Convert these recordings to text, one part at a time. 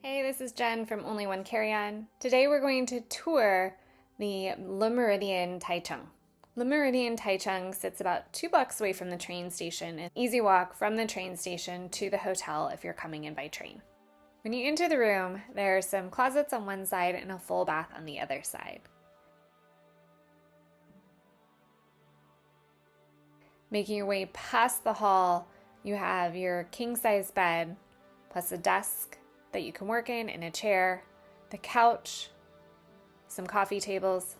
Hey, this is Jen from Only One Carry-On. Today we're going to tour the Méridien Taichung. Le Méridien Taichung sits about 2 blocks away from the train station, an easy walk from the train station to the hotel if you're coming in by train. When you enter the room, there are some closets on one side and a full bath on the other side. Making your way past the hall, you have your king-size bed, plus a desk that you can work in a chair, the couch, some coffee tables,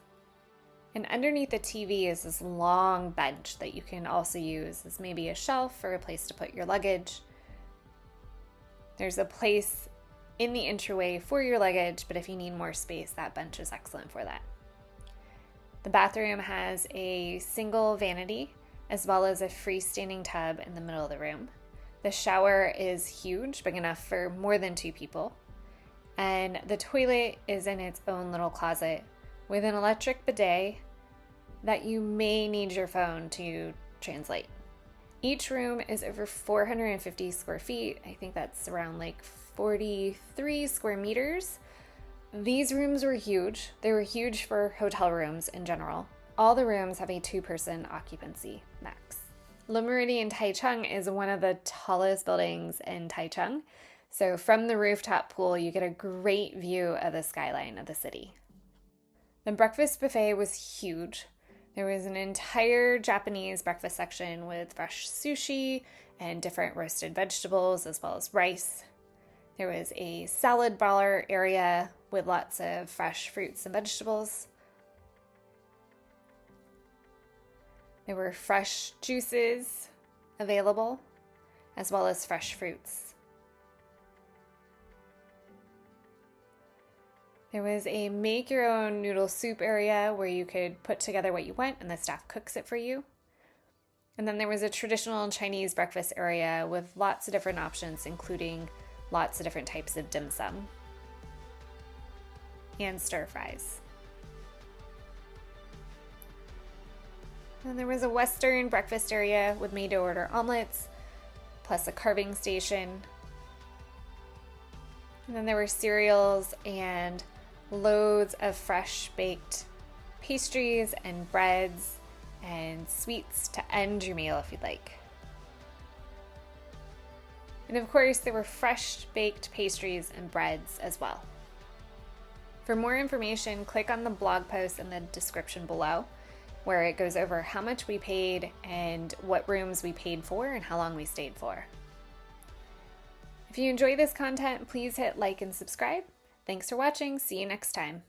and underneath the TV is this long bench that you can also use as maybe a shelf or a place to put your luggage. There's a place in the entryway for your luggage, but if you need more space, that bench is excellent for that. The bathroom has a single vanity as well as a freestanding tub in the middle of the room. The shower is huge, big enough for more than 2 people. And the toilet is in its own little closet with an electric bidet that you may need your phone to translate. Each room is over 450 square feet. I think that's around like 43 square meters. These rooms were huge. They were huge for hotel rooms in general. All the rooms have a 2-person occupancy max. Le Méridien Taichung is one of the tallest buildings in Taichung, so from the rooftop pool you get a great view of the skyline of the city. The breakfast buffet was huge. There was an entire Japanese breakfast section with fresh sushi and different roasted vegetables as well as rice. There was a salad bar area with lots of fresh fruits and vegetables. There were fresh juices available, as well as fresh fruits. There was a make-your-own noodle soup area where you could put together what you want and the staff cooks it for you. And then there was a traditional Chinese breakfast area with lots of different options, including lots of different types of dim sum and stir fries. And there was a Western breakfast area with made-to-order omelets, plus a carving station. And then there were cereals and loads of fresh baked pastries and breads and sweets to end your meal if you'd like. And of course, there were fresh baked pastries and breads as well. For more information, click on the blog post in the description below, where it goes over how much we paid and what rooms we paid for and how long we stayed for. If you enjoy this content, please hit like and subscribe. Thanks for watching. See you next time.